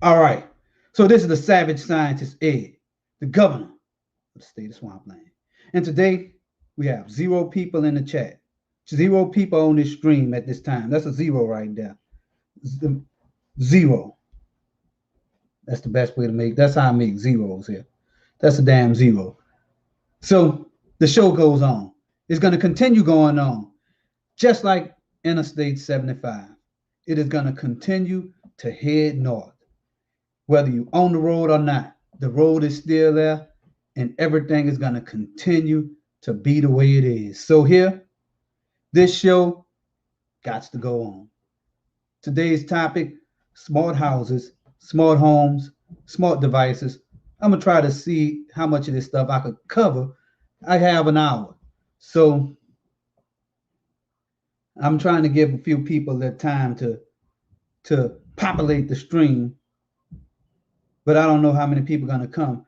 All right. So this is the savage scientist Ed, the governor of the state of Swampland. And today we have 0 people in the chat. 0 people on this stream at this time. That's a zero right there. Zero. That's the best way to make. That's how I make zeros here. That's a damn zero. So the show goes on. It's going to continue going on, just like Interstate 75. It is going to continue to head north. Whether you own the road or not, the road is still there, and everything is going to continue to be the way it is. So here, this show got to go on. Today's topic, smart houses, smart homes, smart devices. I'm going to try to see how much of this stuff I could cover. I have an hour. So I'm trying to give a few people their time to populate the stream, but I don't know how many people are going to come.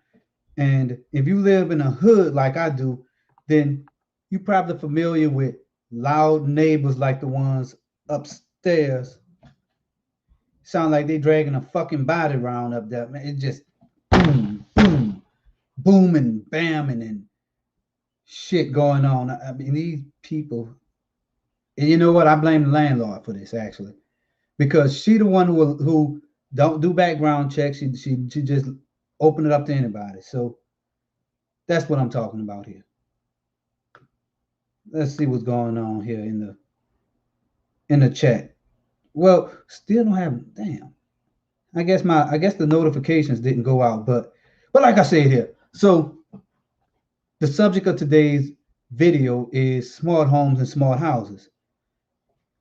And if you live in a hood like I do, then you're probably familiar with loud neighbors like the ones upstairs. Sound like they dragging a fucking body around up there, man. It just boom, boom, booming, bamming, and shit going on. I mean, these people, and you know what? I blame the landlord for this, actually, because she the one who don't do background checks. She just open it up to anybody. So that's what I'm talking about here. Let's see what's going on here in the chat. Well, still don't have. Damn. I guess the notifications didn't go out, but like I said here. So the subject of today's video is smart homes and smart houses.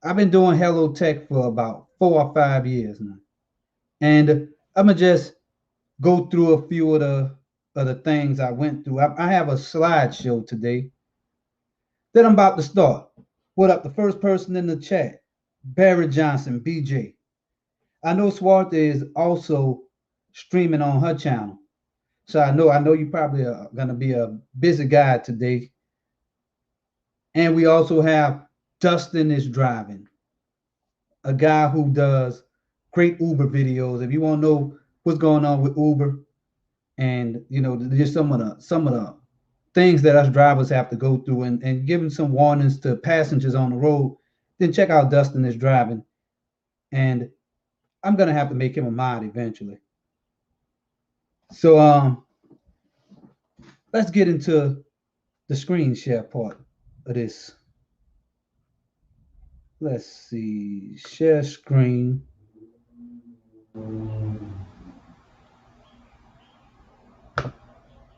I've been doing Hello Tech for about 4 or 5 years now, and I'm gonna just go through a few of the things I went through. I have a slideshow today that I'm about to start. What up? The first person in the chat, Barry Johnson, BJ. I know Swartha is also streaming on her channel, so I know you probably are gonna be a busy guy today. And we also have Dustin is driving, a guy who does great Uber videos. If you want to know what's going on with Uber, and just some of the things that us drivers have to go through, and giving some warnings to passengers on the road, then check out Dustin is driving. And I'm gonna have to make him a mod eventually. So let's get into the screen share part of this. Let's see, share screen. All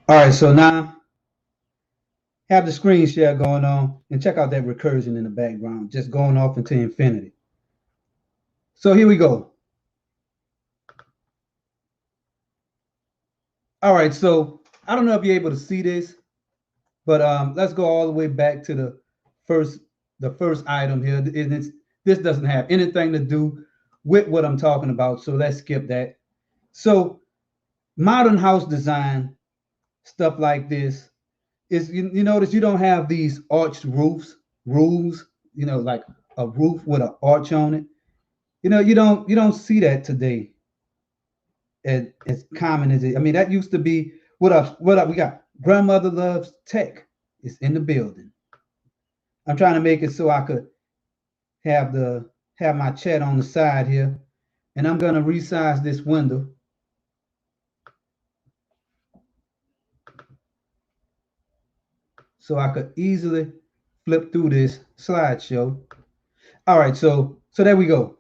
right, so now have the screen share going on, and check out that recursion in the background, just going off into infinity. So here we go. All right, so I don't know if you're able to see this, but let's go all the way back to the first item here. This doesn't have anything to do with what I'm talking about, so let's skip that. So modern house design, stuff like this, is you notice you don't have these arched roofs, like a roof with an arch on it. You don't see that today as common as it. I mean, that used to be what up. We got Grandmother Loves Tech is in the building. I'm trying to make it so I could have my chat on the side here, and I'm gonna resize this window. So I could easily flip through this slideshow. All right, so there we go.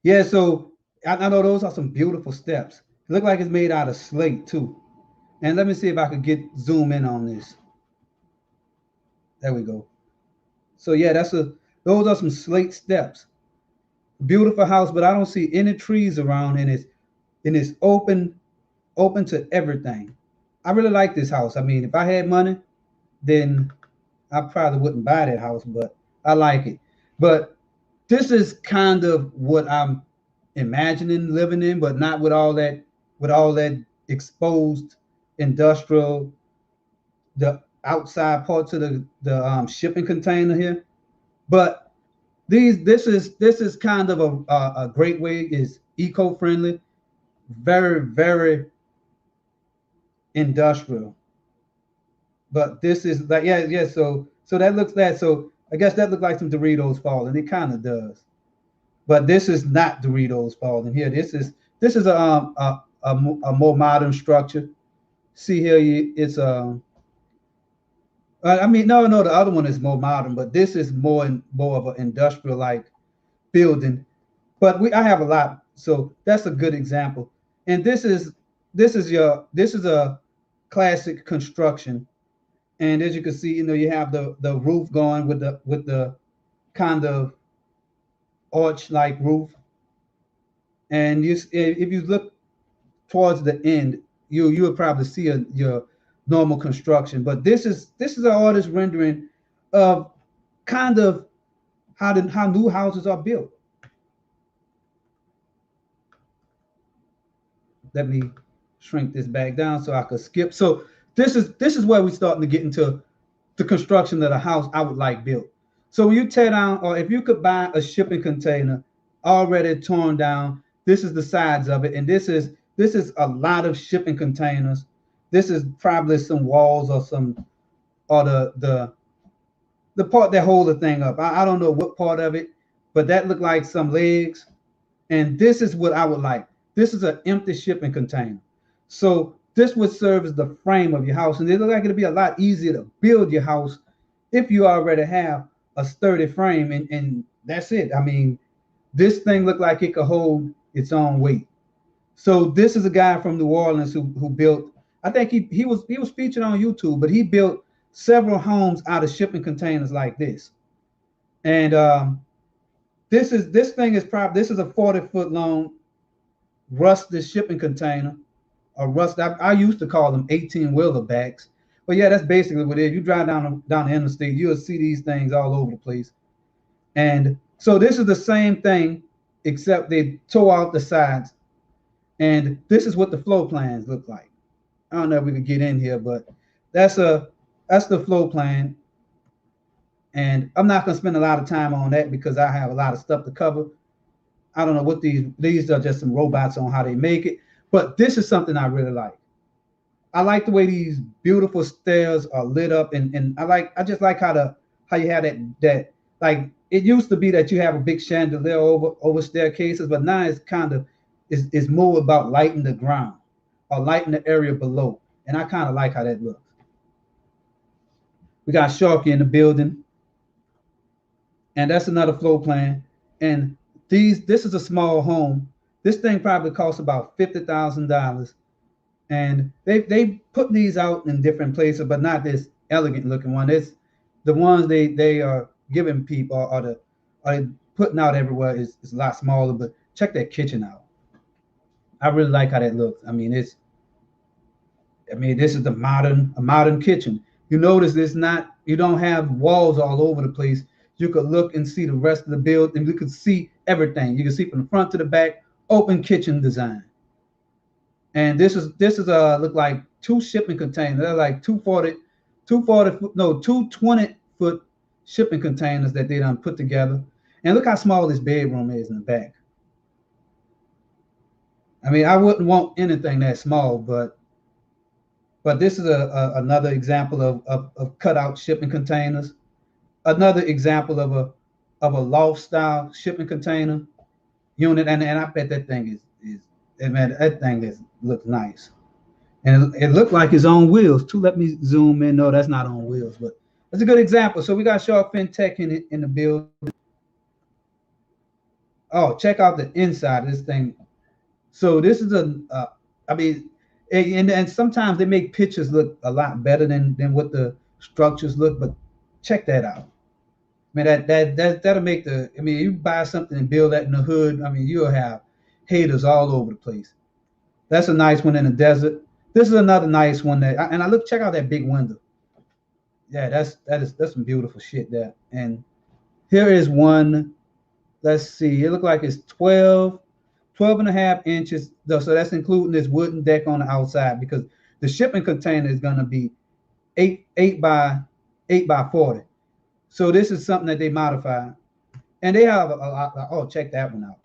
Yeah, so I know those are some beautiful steps. It look like it's made out of slate too. And let me see if I could zoom in on this. There we go. So yeah, those are some slate steps. Beautiful house, but I don't see any trees around, and it's open to everything. I really like this house. I mean, if I had money, then I probably wouldn't buy that house, but I like it. But this is kind of what I'm imagining living in, but not with all that exposed industrial, the outside parts of the shipping container here. But this is kind of a great way, is eco-friendly, very, very industrial. But this is like, yeah. So that looks that. So I guess that looks like some Doritos falling. It kind of does. But this is not Doritos falling here. This is a more modern structure. See here, it's I mean, no, the other one is more modern, but this is more of an industrial like building. But I have a lot, so that's a good example. And this is a classic construction. And as you can see, you have the roof going with the kind of arch like roof. And if you look towards the end, you would probably see your normal construction. But this is an artist rendering of kind of how new houses are built. Let me shrink this back down so I could skip. So this is where we're starting to get into the construction of the house I would like built. So when you tear down, or if you could buy a shipping container already torn down, this is the sides of it, and this is a lot of shipping containers. This is probably some walls or the part that hold the thing up. I don't know what part of it, but that looked like some legs. And this is what I would like. This is an empty shipping container. So this would serve as the frame of your house. And it looks like it'll be a lot easier to build your house if you already have a sturdy frame. And that's it. I mean, this thing looked like it could hold its own weight. So this is a guy from New Orleans who built, I think he was featured on YouTube, but he built several homes out of shipping containers like this. And this thing is probably, this is a 40-foot long rusted shipping container. I used to call them 18-wheeler backs. But yeah, that's basically what it is. You drive down the interstate, you'll see these things all over the place. And so this is the same thing, except they tore out the sides. And this is what the floor plans look like. I don't know if we could get in here, but that's the floor plan. And I'm not going to spend a lot of time on that because I have a lot of stuff to cover. I don't know what these are, just some robots on how they make it. But this is something I really like. I like the way these beautiful stairs are lit up, and I just like how you have that like it used to be that you have a big chandelier over staircases, but now it's kind of is more about lighting the ground or lighting the area below. And I kind of like how that looks. We got Sharky in the building. And that's another floor plan. And this is a small home. This thing probably costs about $50,000. And they put these out in different places, but not this elegant looking one. It's the ones they are giving people are putting out everywhere is a lot smaller. But check that kitchen out. I really like how that looks. I mean, this is a modern kitchen. You notice you don't have walls all over the place. You could look and see the rest of the building. You could see everything. You can see from the front to the back, open kitchen design. And this is look like two shipping containers. They're like 220-foot shipping containers that they done put together. And look how small this bedroom is in the back. I mean, I wouldn't want anything that small, but this is another example of cutout shipping containers. Another example of a loft style shipping container unit, and I bet that thing looks nice, and it looked like it's on wheels too. Let me zoom in. No, that's not on wheels, but that's a good example. So we got Shark FinTech in the build. Oh, check out the inside of this thing. So this is and sometimes they make pictures look a lot better than what the structures look, but check that out. I mean, that'll make you buy something and build that in the hood, I mean, you'll have haters all over the place. That's a nice one in the desert. This is another nice one check out that big window. Yeah, that's some beautiful shit there. And here is one, let's see, it looks like it's 12 and a half inches. So that's including this wooden deck on the outside, because the shipping container is going to be 8 by 40. So this is something that they modified. And they have a lot. Oh, check that one out.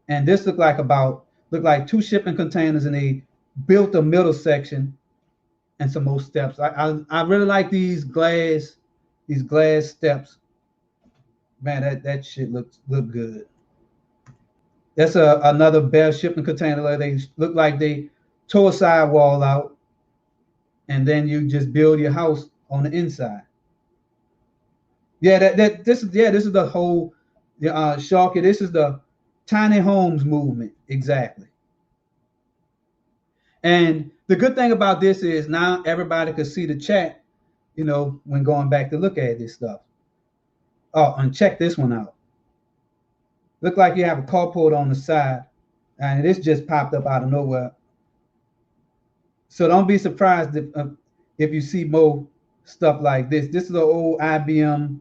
And this looked like two shipping containers, and they built a middle section and some more steps. I really like these glass steps. Man, that shit look good. That's another bare shipping container. They look like they tore a sidewall out, and then you just build your house on the inside. Yeah, this is the whole Sharky. This is the tiny homes movement exactly. And the good thing about this is now everybody can see the chat, you know, when going back to look at this stuff. Oh, and check this one out. Look like you have a carport on the side, and this just popped up out of nowhere. So don't be surprised if you see more stuff like this. This is an old IBM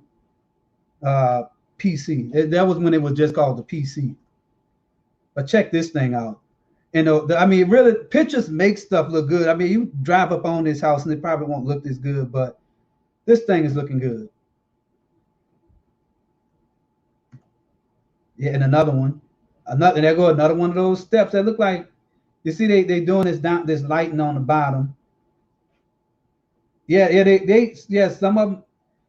PC. That was when it was just called the PC. But check this thing out. And I mean, really, pictures make stuff look good. I mean, you drive up on this house and it probably won't look this good, but this thing is looking good. Yeah, and another one. There go another one of those steps that look like, you see they doing this lighting on the bottom. Yeah, some of them.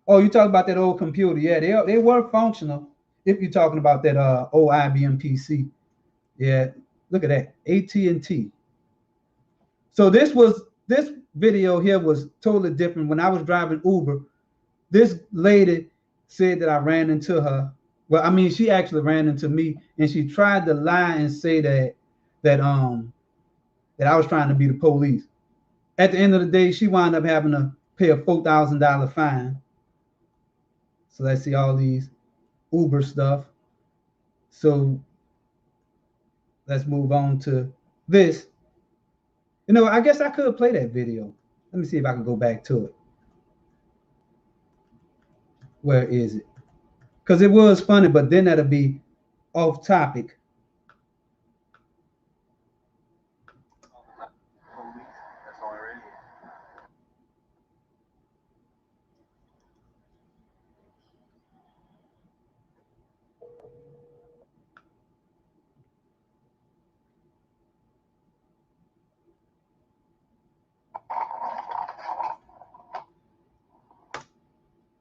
Oh, you talk about that old computer. Yeah, they were functional if you're talking about that old IBM PC. Yeah, look at that. AT&T. So this video here was totally different. When I was driving Uber, this lady said that I ran into her. Well, I mean, she actually ran into me, and she tried to lie and say that I was trying to be the police. At the end of the day, she wound up having to pay a $4,000 fine. So let's see all these Uber stuff. So let's move on to this. You know, I guess I could play that video. Let me see if I can go back to it. Where is it? Because it was funny, but then that'll be off topic.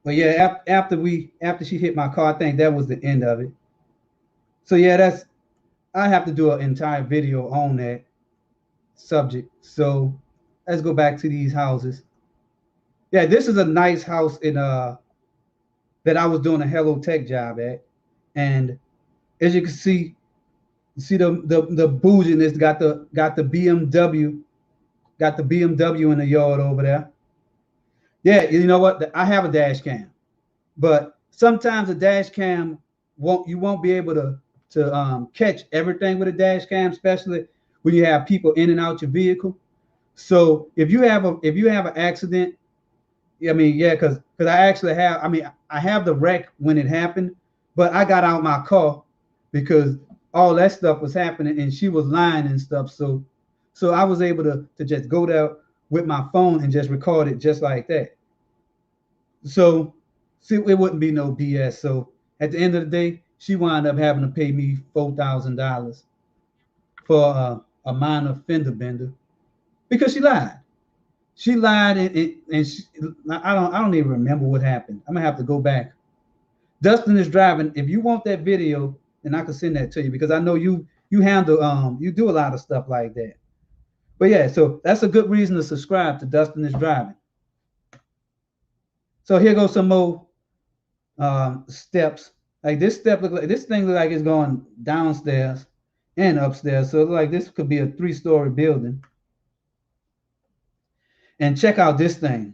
But yeah, after she hit my car, I think that was the end of it. So yeah, I have to do an entire video on that subject. So let's go back to these houses. Yeah, this is a nice house in that I was doing a Hello Tech job at, and as you can see, the bouginess got the BMW, in the yard over there. Yeah, you know what? I have a dash cam, but sometimes a dash cam you won't be able to catch everything with a dash cam, especially when you have people in and out your vehicle. So if you have an accident, I mean, yeah, because I have the wreck when it happened, but I got out my car because all that stuff was happening and she was lying and stuff. So I was able to just go there with my phone and just record it just like that. So see, it wouldn't be no BS. So at the end of the day, she wound up having to pay me $4,000 for a minor fender bender because she lied. She lied and I don't even remember what happened. I'm gonna have to go back. Dustin is driving. If you want that video, then I can send that to you because I know you handle you do a lot of stuff like that. But yeah, so that's a good reason to subscribe to Dustin is Driving. So here goes some more steps. Like this thing look like it's going downstairs and upstairs. So like this could be a 3-story building. And check out this thing.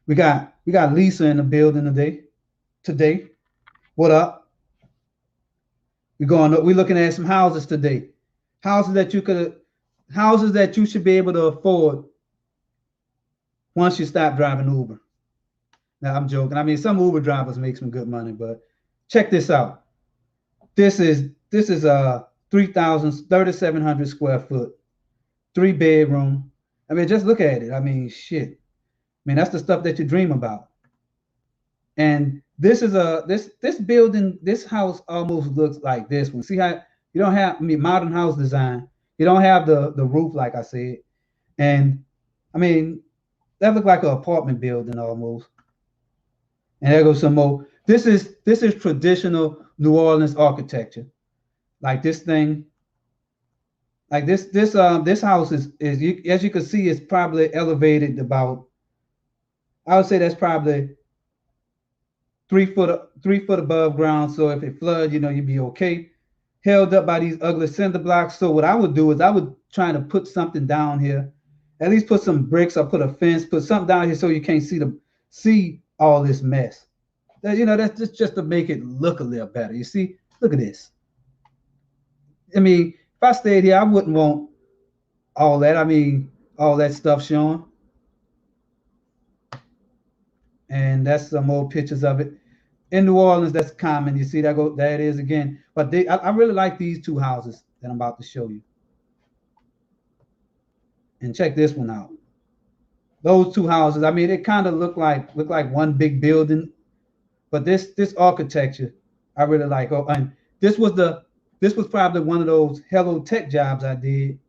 We got Lisa in the building today. What up? We're looking at some houses today. Houses that you should be able to afford once you stop driving Uber. Now I'm joking. I mean, some Uber drivers make some good money, but check this out. This is 3,700 square foot, 3-bedroom. I mean, just look at it. I mean, shit. I mean, that's the stuff that you dream about. And this is this building, this house almost looks like this one. See how You don't have, I mean, modern house design. You don't have the roof, like I said. And I mean, that looked like an apartment building almost. And there goes some more. This is traditional New Orleans architecture. Like this thing, like this house is as you can see, it's probably elevated about, I would say that's probably 3 foot above ground. So if it floods, you know, you'd be okay. Held up by these ugly cinder blocks. So what I would do is I would try to put something down here, at least put some bricks or put a fence, put something down here so you can't see all this mess. That, you know, that's just to make it look a little better. You see, look at this. I mean, if I stayed here, I wouldn't want all that. I mean, all that stuff showing. And that's some more pictures of it. In New Orleans, that's common. You see that go, there it is again. But I really like these two houses that I'm about to show you. And check this one out. Those two houses, I mean, it kind of look like one big building, but this architecture, I really like. Oh, and this was probably one of those Hello Tech jobs I did,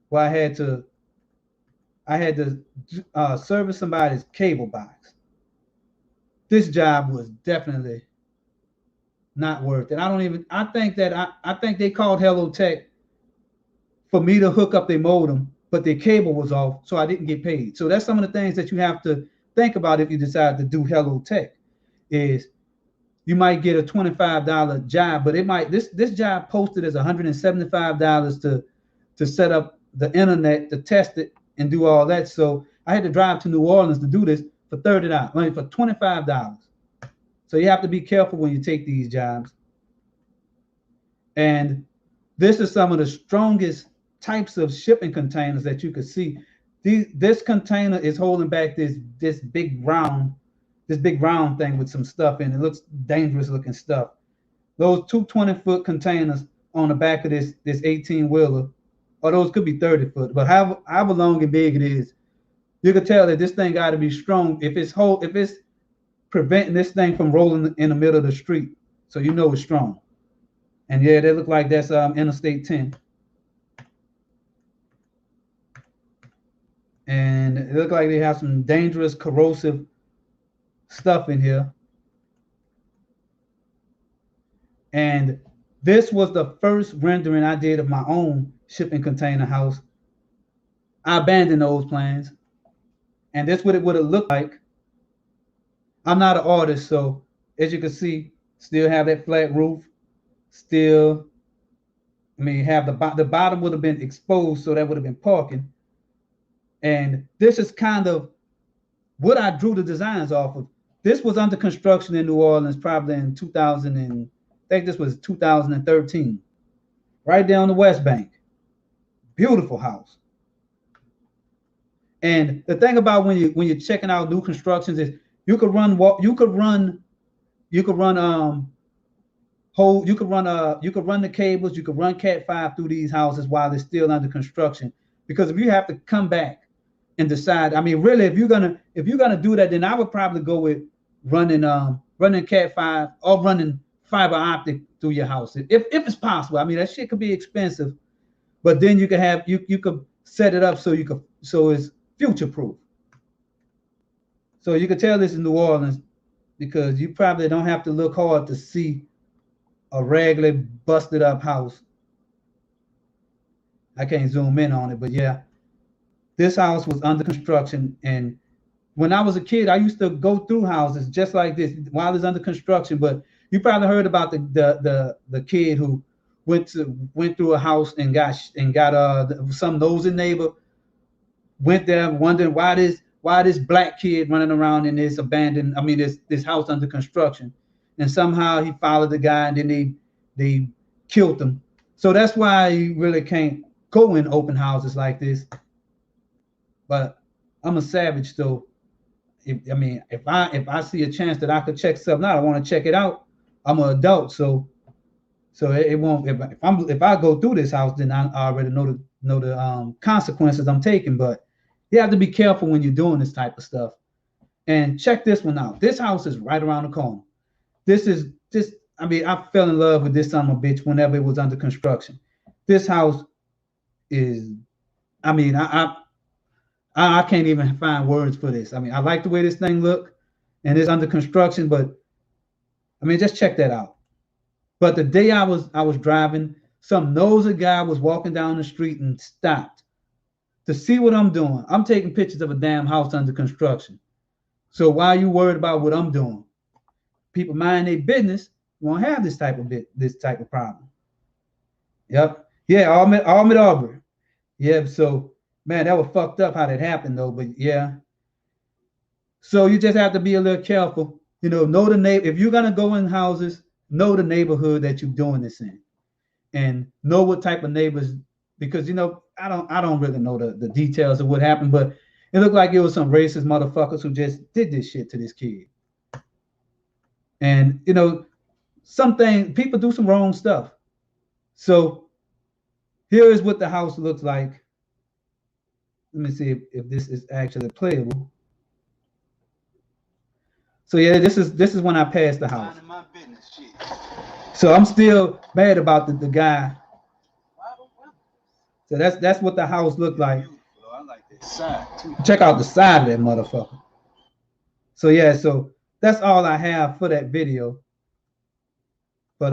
where I had to service somebody's cable box. This job was definitely not worth it. I think they called Hello Tech for me to hook up their modem, but their cable was off, so I didn't get paid. So that's some of the things that you have to think about if you decide to do Hello Tech. Is you might get a $25 job, but it might this job posted as $175 to set up the internet, to test it and do all that. So I had to drive to New Orleans to do this for $30, I mean, for $25. So you have to be careful when you take these jobs. And this is some of the strongest types of shipping containers that you could see. This container is holding back this big round thing with some stuff in it. It looks dangerous looking stuff. Those two 20-foot containers on the back of this 18-wheeler, or those could be 30-foot, but however long and big it is, you could tell that this thing got to be strong if it's preventing this thing from rolling in the middle of the street. So you know it's strong. And yeah, they look like that's Interstate 10. And it look like they have some dangerous, corrosive stuff in here. And this was the first rendering I did of my own shipping container house. I abandoned those plans. And this what it would have looked like. I'm not an artist, so as you can see, still have that flat roof. Still, I mean, have the bottom would have been exposed, so that would have been parking. And this is kind of what I drew the designs off of. This was under construction in New Orleans, probably in 2000 and I think this was 2013, right there on the West Bank. Beautiful house. And the thing about when you're checking out new constructions is you could run the cables, you could run Cat 5 through these houses while they're still under construction. Because if you have to come back and decide, I mean, really, if you're gonna do that, then I would probably go with running Cat 5 or running fiber optic through your house if it's possible. I mean, that shit could be expensive, but then you could set it up so it's future proof. So you could tell this is New Orleans because you probably don't have to look hard to see a regular busted up house. I can't zoom in on it, but yeah, this house was under construction. And when I was a kid, I used to go through houses just like this while it's under construction. But you probably heard about the kid who went through a house and got some nosy neighbor went there wondering why this black kid running around in this abandoned, I mean, this house under construction. And somehow he followed the guy and then they killed him. So that's why you really can't go in open houses like this. But I'm a savage, so if I see a chance that I could check something out, I want to check it out. I'm an adult, so it won't. If I go through this house, then I already know the consequences I'm taking. But you have to be careful when you're doing this type of stuff. And check this one out. This house is right around the corner. I mean, I fell in love with this son of a bitch whenever it was under construction. This house is, I mean, I can't even find words for this. I mean, I like the way this thing look, and it's under construction, but I mean, just check that out. But the day I was driving, some nosy guy was walking down the street and stopped to see what I'm doing. I'm taking pictures of a damn house under construction. So why are you worried about what I'm doing? People mind their business won't have this type of problem. Yep. Yeah, Ahmed Aubrey. Yeah, so man, that was fucked up how that happened though. But yeah. So you just have to be a little careful. You know the neighbor. If you're gonna go in houses, know the neighborhood that you're doing this in, and know what type of neighbors. Because I don't really know the details of what happened, but it looked like it was some racist motherfuckers who just did this shit to this kid. And something people do some wrong stuff. So here is what the house looks like. Let me see if this is actually playable. So yeah, this is when I passed the house. So I'm still mad about the guy. So that's what the house looked like. Check out the side of that motherfucker. So yeah, so that's all I have for that video. But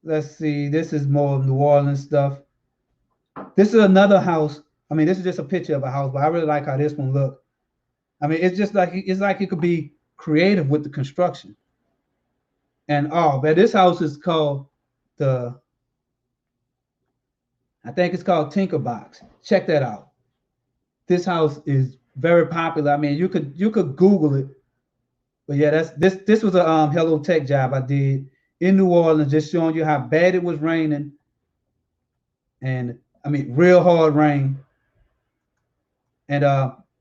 let's see. This is more of New Orleans stuff. This is another house. I mean, this is just a picture of a house, but I really like how this one looked. I mean, it's just like it could be creative with the construction. And but this house is called I think it's called Tinkerbox. Check that out. This house is very popular. I mean, you could Google it. But yeah, this was a Hello Tech job I did in New Orleans, just showing you how bad it was raining. And I mean, real hard rain. And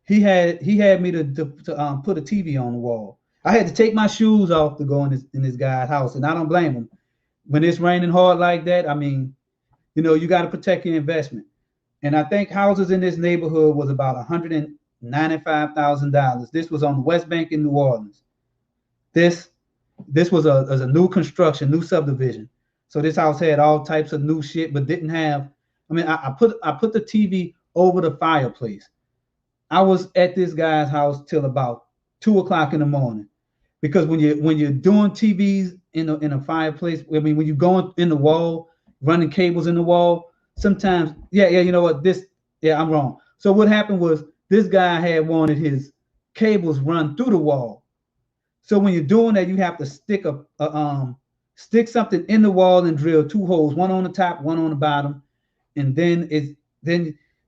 he had me to put a TV on the wall. I had to take my shoes off to go in this guy's house, and I don't blame him. When it's raining hard like that, I mean, you got to protect your investment. And I think houses in this neighborhood was about $195,000. This was on the West Bank in New Orleans. This was a new construction, new subdivision. So this house had all types of new shit, but didn't have. I mean, I put the TV over the fireplace. I was at this guy's house till about 2 o'clock in the morning, because when you're doing TVs in a fireplace, I mean, when you go in the wall, running cables in the wall, sometimes, you know what? I'm wrong. So what happened was this guy had wanted his cables run through the wall. So when you're doing that, you have to stick something in the wall and drill 2 holes, one on the top, one on the bottom, and then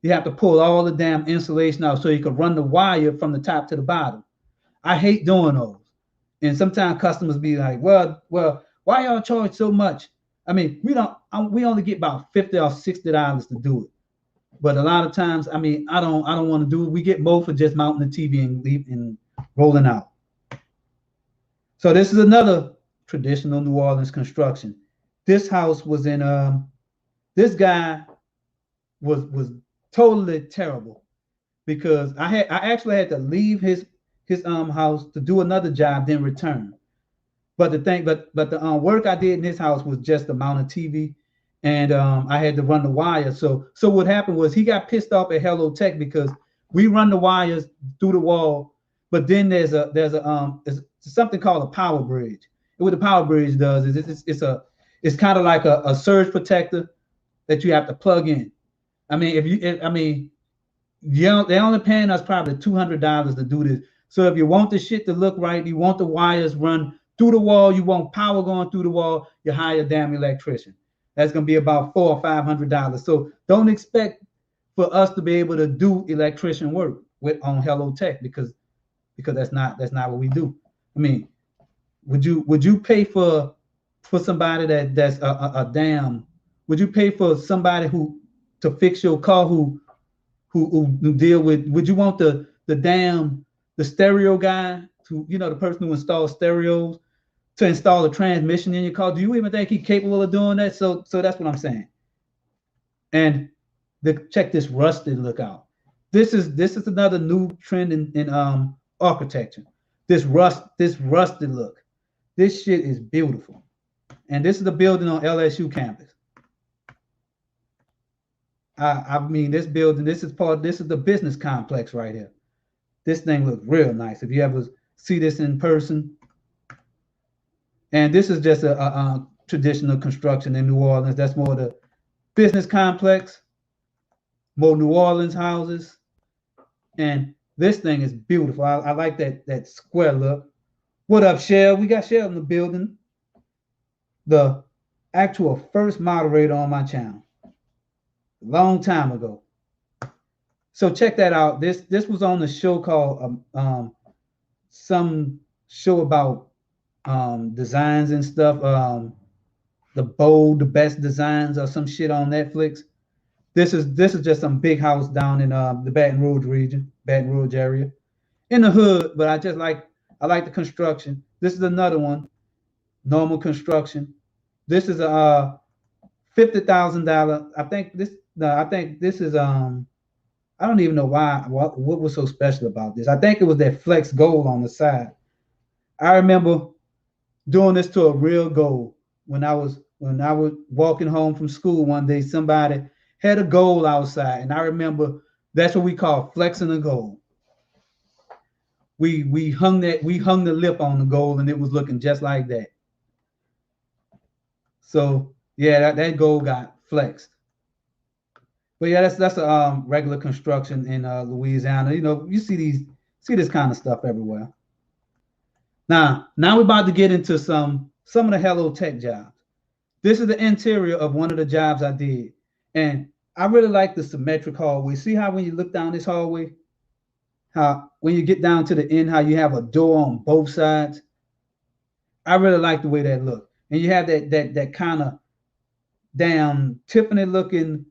you have to pull all the damn insulation out so you can run the wire from the top to the bottom. I hate doing those. And sometimes customers be like, well, why y'all charge so much? I mean, we only get about $50 or $60 to do it. But a lot of times, I mean, I don't want to do it. We get more for just mounting the TV and rolling out. So this is another traditional New Orleans construction. This house was in this guy was totally terrible, because I actually had to leave his house to do another job, then return. But the work I did in this house was just the mount of TV, and I had to run the wire. So what happened was he got pissed off at Hello Tech because we run the wires through the wall, but then there's something called a power bridge. And what the power bridge does is it's kind of like a surge protector that you have to plug in. I mean, they're only paying us probably $200 to do this. So if you want the shit to look right, you want the wires run through the wall, you want power going through the wall, you hire a damn electrician. That's gonna be about $400 or $500. So don't expect for us to be able to do electrician work on Hello Tech, because that's not what we do. I mean, would you pay for somebody that's a damn? Would you pay for somebody to fix your car who deal with? Would you want the stereo guy the person who installs stereos to install a transmission in your car? Do you even think he's capable of doing that? So that's what I'm saying. And check this rusted look out. This is another new trend in architecture. This rusted look. This shit is beautiful. And this is the building on LSU campus. I mean, this building, this is the business complex right here. This thing looks real nice. If you ever see this in person. And this is just a traditional construction in New Orleans. That's more the business complex, more New Orleans houses. And this thing is beautiful. I like that square look. What up, Shell? We got Shell in the building. The actual first moderator on my channel. Long time ago. So check that out. This was on the show called some show about designs and stuff. The best designs or some shit on Netflix. This is just some big house down in the Baton Rouge region, Baton Rouge area, in the hood. But I like the construction. This is another one, normal construction. This is a $50,000. I think this is I don't even know what was so special about this. I think it was that flex gold on the side. I remember doing this to a real gold when I was walking home from school one day. Somebody had a goal outside, and I remember that's what we call flexing a goal. We hung the lip on the goal, and it was looking just like that. So yeah, that goal got flexed. But yeah, that's a regular construction in Louisiana. You know, you see this kind of stuff everywhere. Now we're about to get into some of the Hello Tech jobs. This is the interior of one of the jobs I did, and I really like the symmetric hallway. See how when you look down this hallway, how when you get down to the end, how you have a door on both sides. I really like the way that looks, and you have that kind of damn Tiffany looking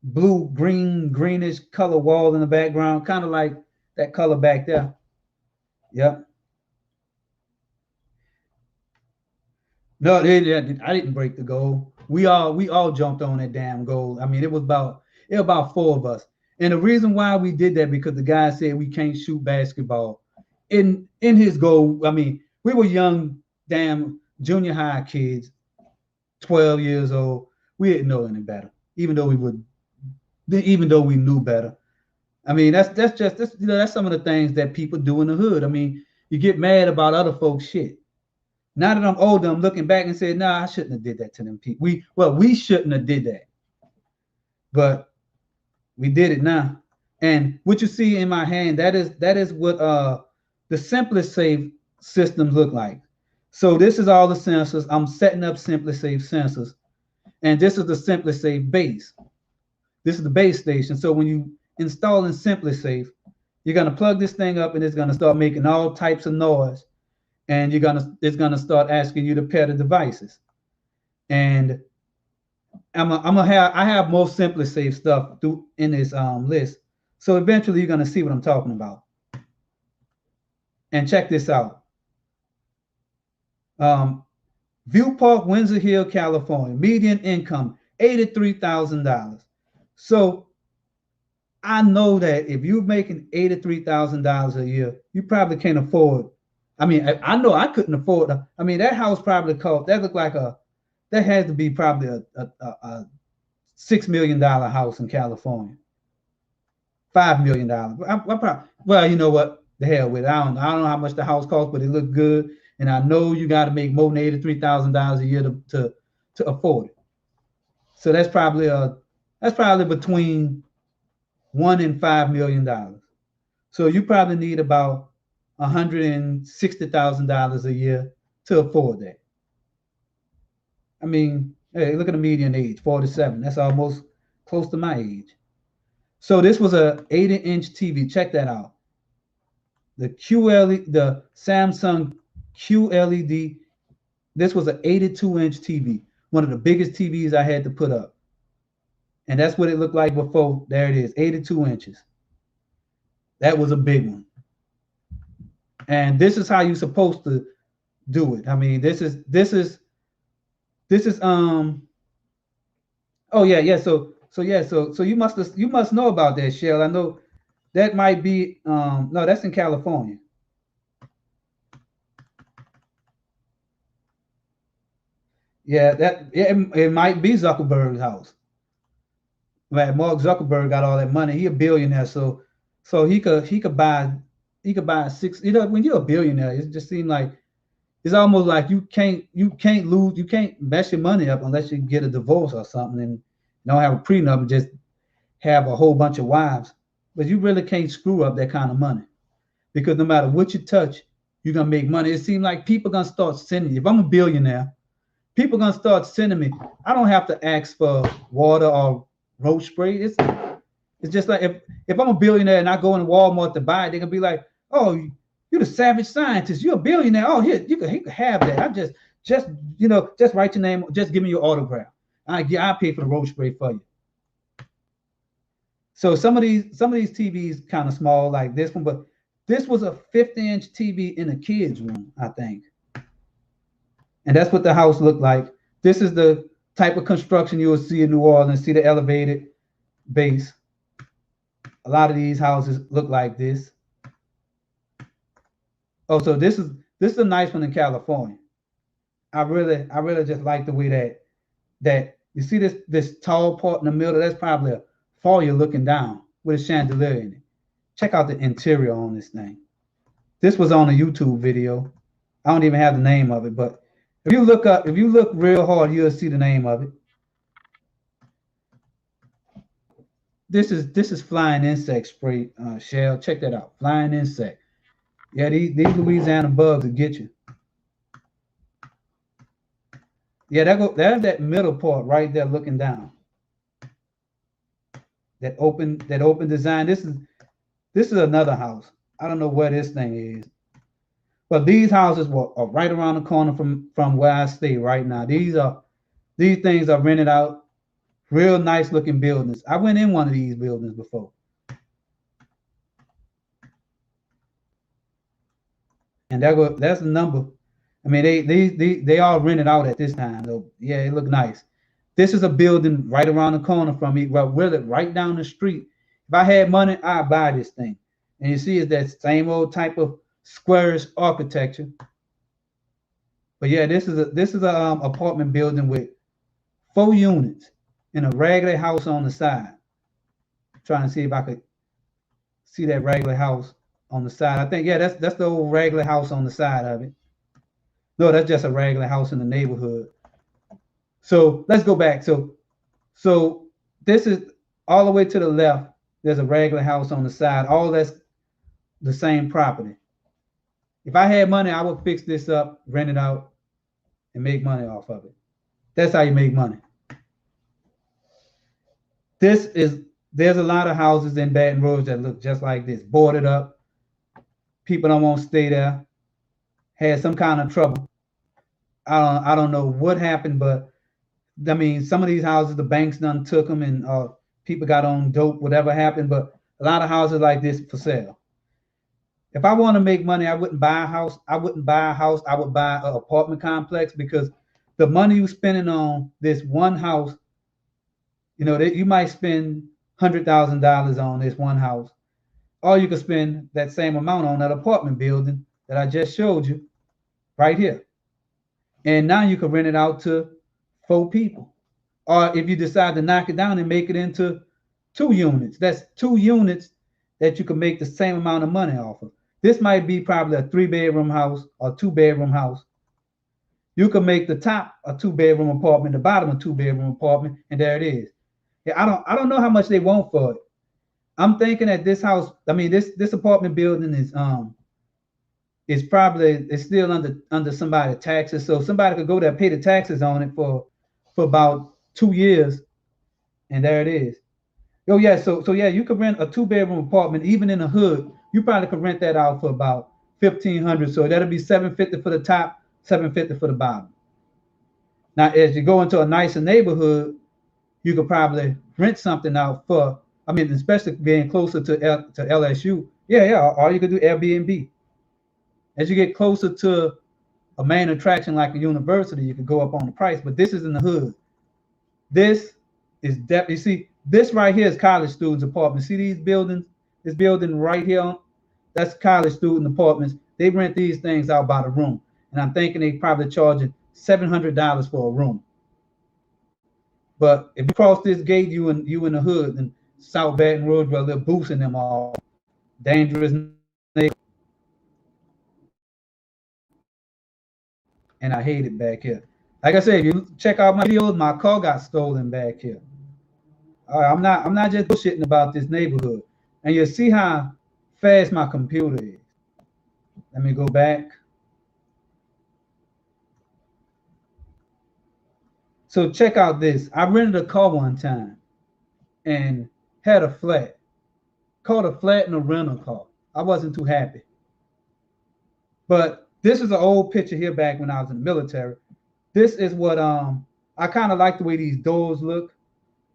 blue, greenish color wall in the background, kind of like that color back there. Yep. No, I didn't break the goal. We all jumped on that damn goal. I mean, it was about 4 of us. And the reason why we did that because the guy said we can't shoot basketball. In his goal, I mean, we were young, damn junior high kids, 12 years old. We didn't know any better, even though we knew better. I mean, that's some of the things that people do in the hood. I mean, you get mad about other folks' shit. Now that I'm older, I'm looking back and saying, nah, I shouldn't have did that to them people. We shouldn't have did that. But we did it now. And what you see in my hand, that is what the SimpliSafe systems look like. So this is all the sensors. I'm setting up SimpliSafe sensors. And this is the SimpliSafe base. This is the base station. So when you install in SimpliSafe, you're gonna plug this thing up and it's gonna start making all types of noise. And it's gonna start asking you to pair the devices. And I have more SimpliSafe stuff in this list. So eventually you're gonna see what I'm talking about. And check this out. View Park, Windsor Hill, California. Median income $83,000. So I know that if you're making $83,000 a year, you probably can't afford. I mean, I know I couldn't afford. I mean, that house probably cost. That looked like that has to be probably a $6 million house in California. $5 million. Well, you know what? The hell with it. I don't know how much the house cost, but it looked good. And I know you got to make more than $83,000 a year to afford it. So that's probably between $1 and $5 million. So you probably need about $160,000 a year to afford that. I mean, hey, look at the median age, 47. That's almost close to my age. So this was a 80-inch TV. Check that out. The Samsung QLED. This was an 82-inch TV, one of the biggest TVs I had to put up. And that's what it looked like before. There it is, 82 inches. That was a big one. And this is how you're supposed to do it. I mean, this is oh yeah. So you must know about that, Shell. I know that might be no, that's in California. Yeah, it might be Zuckerberg's house. Right, Mark Zuckerberg got all that money. He a billionaire, so he could buy six. You know, when you're a billionaire, it just seems like it's almost like you can't mess your money up unless you get a divorce or something and don't have a prenup and just have a whole bunch of wives. But you really can't screw up that kind of money because no matter what you touch, you're gonna make money. It seems like people are gonna start sending you. If I'm a billionaire, people are gonna start sending me. I don't have to ask for water or roach spray. It's just like if I'm a billionaire and I go in Walmart to buy it, they're gonna be like, "Oh, you're the savage scientist. You're a billionaire. Oh, here you can have that. I just write your name. Just give me your autograph. I pay for the roach spray for you." So some of these TVs kind of small like this one, but this was a 50-inch TV in a kid's room, I think, and that's what the house looked like. This is the type of construction you will see in New Orleans. See the elevated base. A lot of these houses look like this. Oh, so this is a nice one in California. I really just like the way that you see this tall part in the middle. That's probably a foyer looking down with a chandelier in it. Check out the interior on this thing. This was on a YouTube video. I don't even have the name of it, but if you look real hard, you'll see the name of it. This is flying insect spray, Shell. Check that out. Flying insect. Yeah, these Louisiana bugs will get you. Yeah, there's that middle part right there looking down. That open design. This is another house. I don't know where this thing is. But these houses are right around the corner from where I stay right now. These things are rented out. Real nice looking buildings. I went in one of these buildings before. And that's the number. I mean, they all rented out at this time. So yeah, it looked nice. This is a building right around the corner from me, really right down the street. If I had money, I'd buy this thing. And you see, it's that same old type of squarish architecture. But yeah, this is a apartment building with 4 units and a regular house on the side. I'm trying to see if I could see that regular house on the side. I think, yeah, that's the old regular house on the side of it. No, that's just a regular house in the neighborhood. So let's go back. So this is all the way to the left. There's a regular house on the side. All that's the same property. If I had money, I would fix this up, rent it out, and make money off of it. That's how you make money. There's a lot of houses in Baton Rouge that look just like this, boarded up. People don't want to stay there. Had some kind of trouble. I don't know what happened, but I mean, some of these houses, the banks done took them, and people got on dope, whatever happened. But a lot of houses like this for sale. If I want to make money, I wouldn't buy a house. I would buy an apartment complex, because the money you're spending on this one house, you might spend $100,000 on this one house, or you could spend that same amount on that apartment building that I just showed you right here. And now you can rent it out to 4 people. Or if you decide to knock it down and make it into 2 units, that's 2 units that you can make the same amount of money off of. This might be probably a 3-bedroom house or 2-bedroom house. You can make the top a 2-bedroom apartment, the bottom a 2-bedroom apartment, and there it is. Yeah, I don't know how much they want for it. I'm thinking that this house, I mean, this apartment building is still under somebody's taxes, so somebody could go there, pay the taxes on it for about 2 years, and there it is. Oh yeah, so yeah, you could rent a 2-bedroom apartment even in the hood. You probably could rent that out for about $1,500. So that'll be $750 for the top, $750 for the bottom. Now, as you go into a nicer neighborhood, you could probably rent something out for, I mean, especially being closer to LSU. Yeah, or you could do Airbnb. As you get closer to a main attraction like a university, you could go up on the price, but this is in the hood. This is definitely, see, this right here is college students' apartments. See these buildings? This building right here, that's college student apartments. They rent these things out by the room. And I'm thinking they probably charging $700 for a room. But if you cross this gate, you in the hood and South Baton Rouge, where they're boosting them all dangerous neighborhood. And I hate it back here. Like I said, if you check out my videos, my car got stolen back here. I'm not just bullshitting about this neighborhood. And you'll see how fast my computer is. Let me go back. So check out this. I rented a car one time and had a flat. Caught a flat in a rental car. I wasn't too happy. But this is an old picture here back when I was in the military. This is what I kind of like the way these doors look,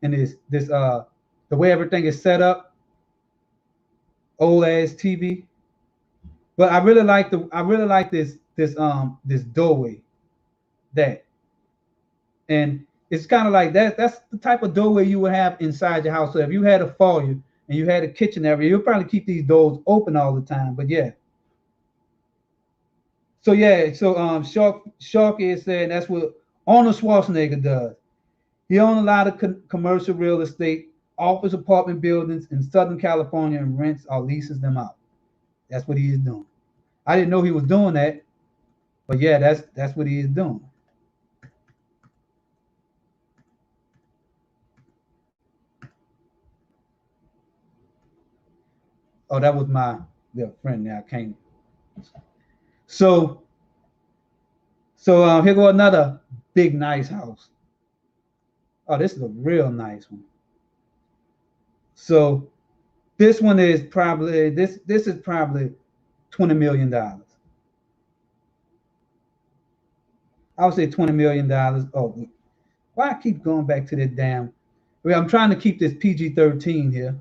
and the way everything is set up. OLED TV. But I really like this doorway. And it's kind of like that. That's the type of doorway you would have inside your house. So if you had a foyer and you had a kitchen area, you'll probably keep these doors open all the time. But yeah. So yeah, so Sharky is saying that's what Arnold Schwarzenegger does. He owns a lot of commercial real estate, office apartment buildings in Southern California, and rents or leases them out. That's what he is doing. I didn't know he was doing that, but yeah, that's what he is doing. Oh, that was my little friend there. I can't. So here go another big nice house. Oh, this is a real nice one. So this one is probably this is probably $20 million. I would say $20 million. Oh, why I keep going back to this damn? I'm trying to keep this PG-13 here.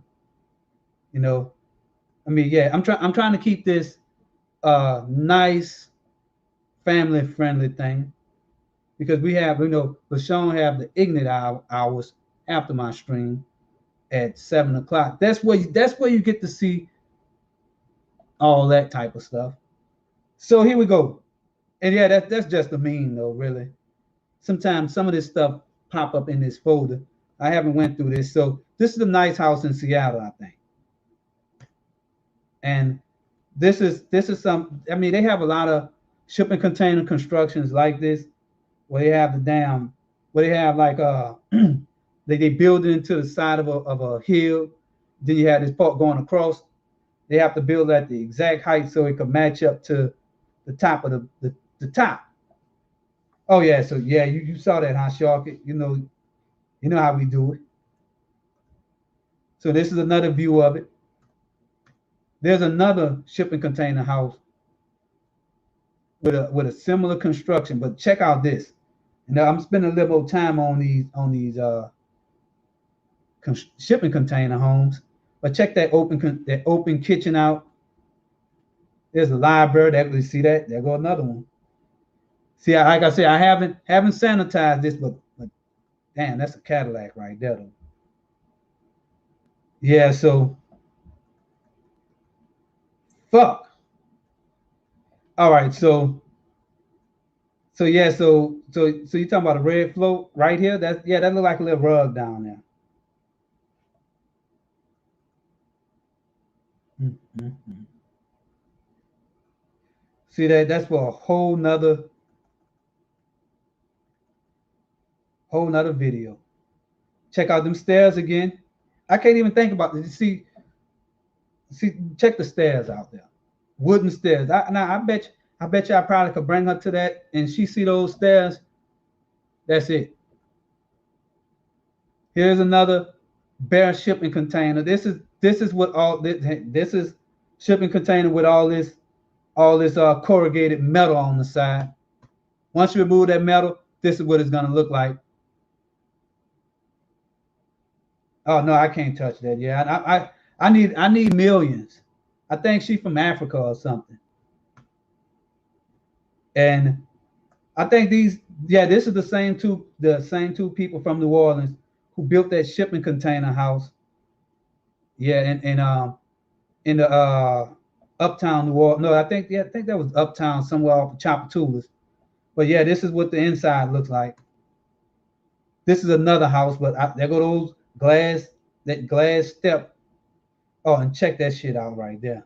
You know, I mean, yeah, I'm trying to keep this nice family-friendly thing, because we have, LaShawn have the ignorant hours after my stream at 7 o'clock. That's where you get to see all that type of stuff. So here we go. And yeah, that's just a meme though, really. Sometimes some of this stuff pop up in this folder. I haven't went through this. So this is a nice house in Seattle, I think. And this is some, I mean, they have a lot of shipping container constructions like this, where they have like they build it into the side of a hill. Then you have this part going across. They have to build at the exact height so it can match up to the top of the top. Oh yeah, so yeah, you saw that, huh, Shark? You know how we do it. So this is another view of it. There's another shipping container house with a similar construction, but check out this. And I'm spending a little more time on these shipping container homes. But check that open kitchen out. There's a library. There, see that? There go another one. See, like I said, I haven't sanitized this, but damn, that's a Cadillac right there, though. Yeah, so fuck. All right, so yeah, so you talking about a red float right here? That look like a little rug down there. Mm-hmm. See that's for a whole nother video. Check out them stairs again. I can't even think about this. See, check the stairs out there. Wooden stairs. I bet you I probably could bring her to that, and she see those stairs. That's it. Here's another bare shipping container. This is what all this is shipping container with all this corrugated metal on the side. Once you remove that metal, this is what it's gonna look like. Oh no, I can't touch that. Yeah, I need millions. I think she's from Africa or something. And I think this is the same two people from New Orleans who built that shipping container house. Yeah, in the uptown New Orleans. No, I think that was uptown somewhere off of Chapatoulas. But yeah, this is what the inside looks like. This is another house, but there go those glass, that glass step. Oh, and check that shit out right there.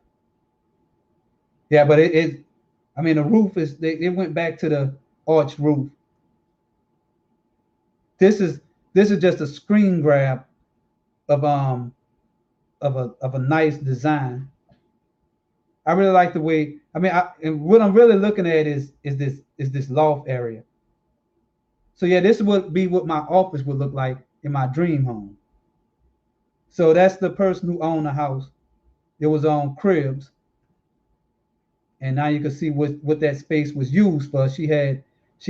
Yeah, but I mean, the roof is, they went back to the arch roof. This is just a screen grab of a nice design. I really like the way. I mean, and what I'm really looking at is this loft area. So yeah, this would be what my office would look like in my dream home. So that's the person who owned the house. It was on Cribs, and now you can see what that space was used for. She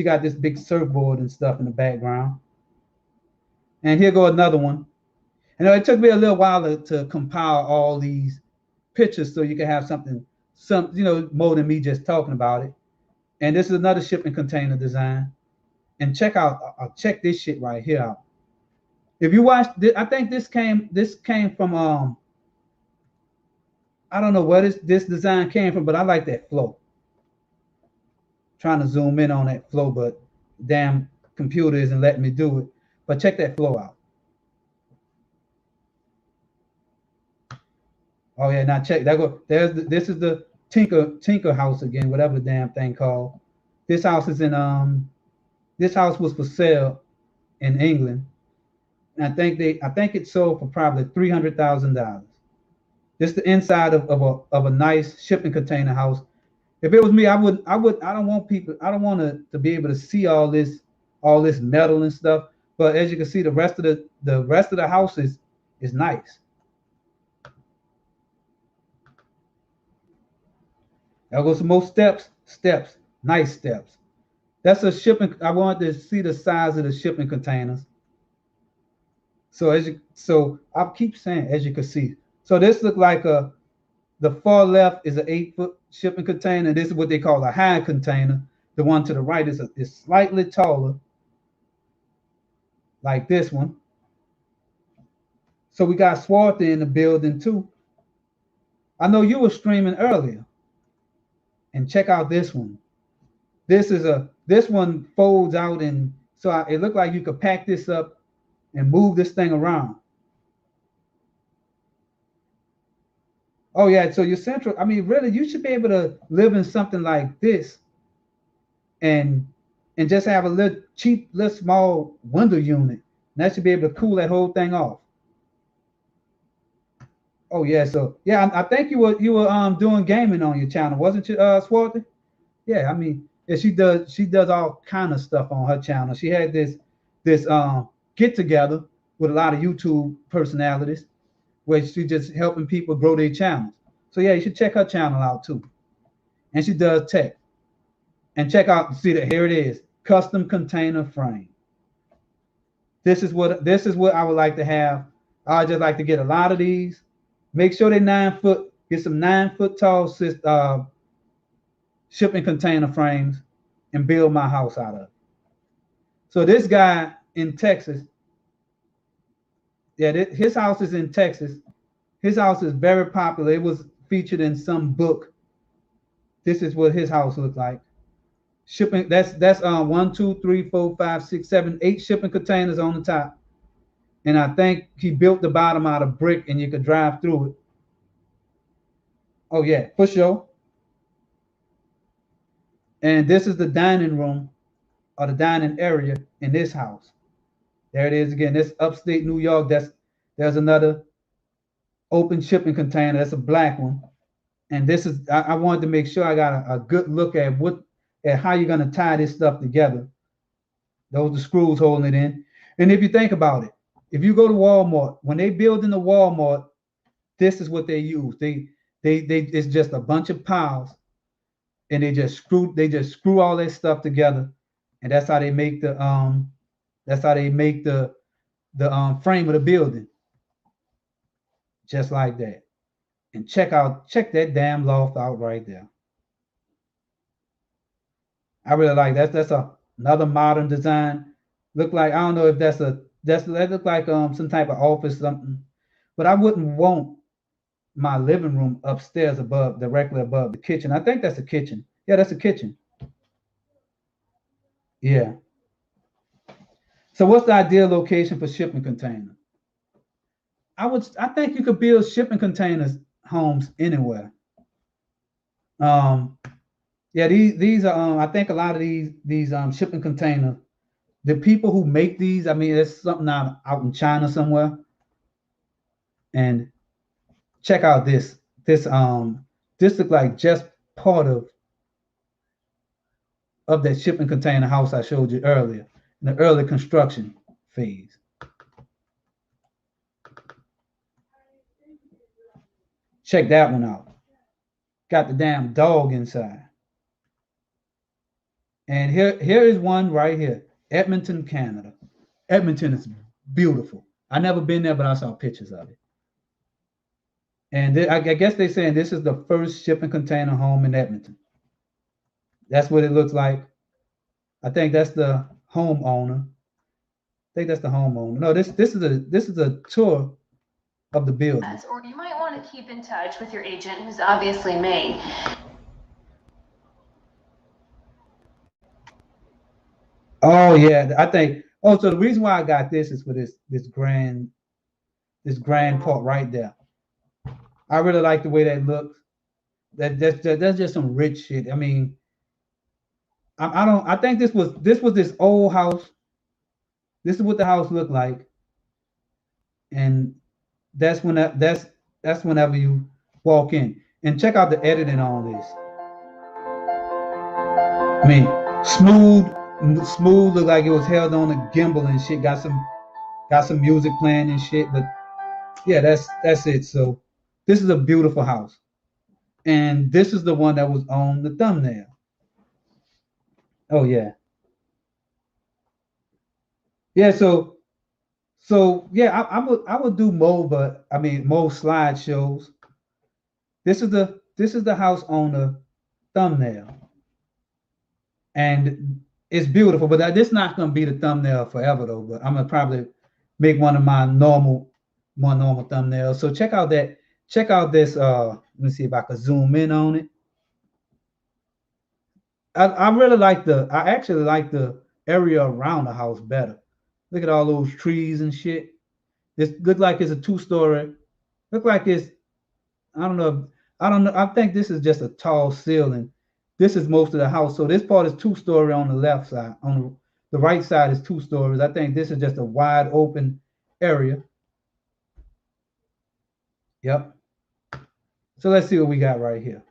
got this big surfboard and stuff in the background. And here go another one. And it took me a little while to compile all these pictures so you can have something, more than me just talking about it. And this is another shipping container design. And check this shit right here out. If you watch, I think this came from I don't know where this design came from, but I like that flow. Trying to zoom in on that flow, but damn computer isn't letting me do it. But check that flow out. Oh yeah, now check that go. This is the Tinker house again, whatever the damn thing called. This house is in this house was for sale in England. And I think it sold for probably $300,000. This is the inside of a nice shipping container house. If it was me, I don't want to be able to see all this metal and stuff. But as you can see, the rest of the house is nice. There goes some more steps, nice steps. That's a shipping. I wanted to see the size of the shipping containers. So I'll keep saying, as you can see. So this look like the far left is an 8-foot shipping container. This is what they call a high container. The one to the right is slightly taller, like this one. So we got Swarthy in the building too. I know you were streaming earlier. And check out this one. This one folds out, and so it looked like you could pack this up and move this thing around. Oh yeah, so your central, I mean, really, you should be able to live in something like this and just have a little cheap, little small window unit. And that should be able to cool that whole thing off. Oh yeah, so yeah, I think you were doing gaming on your channel, wasn't you, Swarthy? Yeah, I mean, yeah, she does all kind of stuff on her channel. She had this get together with a lot of YouTube personalities where she's just helping people grow their channels. So yeah, you should check her channel out too. And she does tech. And check out, see that here it is, custom container frame. This is what I would like to have. I just like to get a lot of these. Make sure they're 9 foot. Get some 9-foot tall shipping container frames and build my house out of it. So this guy in Texas, yeah, his house is in Texas. His house is very popular. It was featured in some book. This is what his house looks like. Shipping, that's 1, 2, 3, 4, 5, 6, 7, 8 shipping containers on the top. And I think he built the bottom out of brick and you could drive through it. Oh yeah, for sure. And this is the dining room or the dining area in this house. There it is again. This upstate New York. There's another open shipping container. That's a black one. And this is, I wanted to make sure I got a good look at how you're gonna tie this stuff together. Those are the screws holding it in. And if you think about it, if you go to Walmart, when they build in the Walmart, this is what they use. They it's just a bunch of piles, and they just screw all that stuff together, and that's how they make the frame of the building, just like that. And check that damn loft out right there. I really like that. That's another modern design. Look like, I don't know if that look like some type of office something, but I wouldn't want my living room upstairs directly above the kitchen. I think that's a kitchen. Yeah, that's a kitchen. Yeah. So what's the ideal location for shipping container? I think you could build shipping containers homes anywhere. Yeah, these are I think a lot of these shipping containers, the people who make these, I mean, it's something out in China somewhere. And check out this look like just part of that shipping container house I showed you earlier in the early construction phase. Check that one out. Got the damn dog inside. And here is one right here, Edmonton, Canada. Edmonton is beautiful. I never been there, but I saw pictures of it. And I guess they're saying this is the first shipping container home in Edmonton. That's what it looks like. I think that's the homeowner. I think that's the homeowner. No, this is a tour of the building. Or you might want to keep in touch with your agent, who's obviously me. Oh yeah, I think. Oh, so the reason why I got this is for this grand part right there. I really like the way that looks. That's just some rich shit. I mean, I think this was this old house. This is what the house looked like, and that's whenever you walk in and check out the editing on this. I mean, smooth, look like it was held on a gimbal and shit. Got some music playing and shit. But yeah, that's it. So this is a beautiful house, and this is the one that was on the thumbnail. Oh yeah, yeah. So yeah, I would do more, but I mean more slideshows. This is the house on the thumbnail, and it's beautiful. But this not gonna be the thumbnail forever though. But I'm gonna probably make one of my normal thumbnails. So check out this. Let me see if I can zoom in on it. I actually like the area around the house better. Look at all those trees and shit. This look like it's a 2-story. Look like it's I don't know. I think this is just a tall ceiling. This is most of the house. So this part is 2-story on the left side. On the right side is 2 stories. I think this is just a wide open area. Yep. So let's see what we got right here.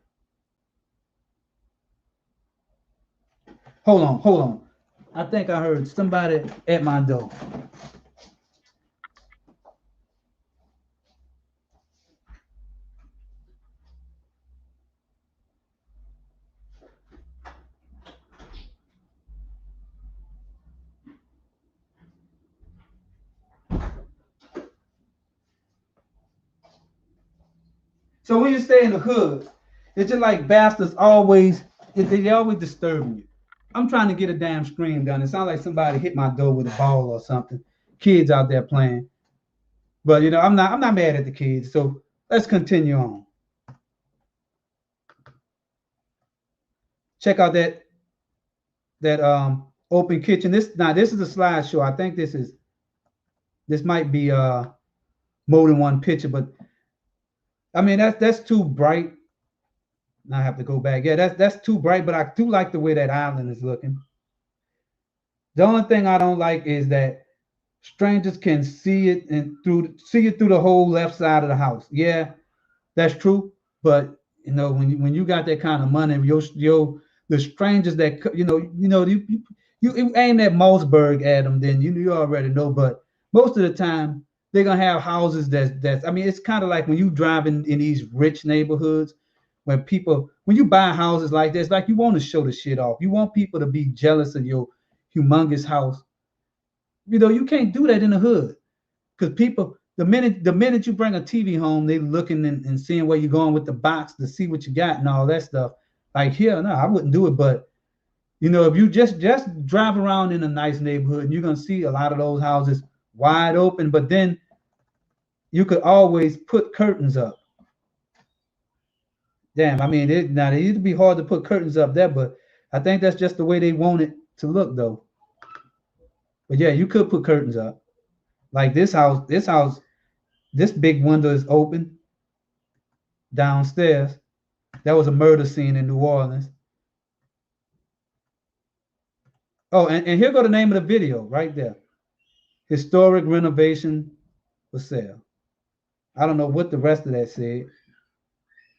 Hold on. I think I heard somebody at my door. So when you stay in the hood, it's just like bastards always, they always disturbing you. I'm trying to get a damn screen done. It sounds like somebody hit my door with a ball or something. Kids out there playing. But you know, I'm not mad at the kids. So let's continue on. Check out that open kitchen. This is a slideshow. I think this might be more than one picture, but I mean that's too bright. Now I have to go back. Yeah, that's too bright, but I do like the way that island is looking. The only thing I don't like is that strangers can see it through the whole left side of the house. Yeah, that's true. But you know, when you got that kind of money, the strangers that you aim that Mossberg at them, then you already know. But most of the time, they're gonna have houses that's. I mean, it's kind of like when you drive in these rich neighborhoods, when you buy houses like this, like you want to show the shit off. You want people to be jealous of your humongous house. You know, you can't do that in the hood because people, the minute you bring a TV home, they looking and seeing where you're going with the box to see what you got and all that stuff. Like here, no, I wouldn't do it. But you know, if you just drive around in a nice neighborhood, and you're gonna see a lot of those houses wide open. But then you could always put curtains up. Damn, I mean, it used to be hard to put curtains up there, but I think that's just the way they want it to look though. But yeah, you could put curtains up. Like this big window is open downstairs. That was a murder scene in New Orleans. Oh, and here go the name of the video right there. Historic renovation for sale. I don't know what the rest of that said.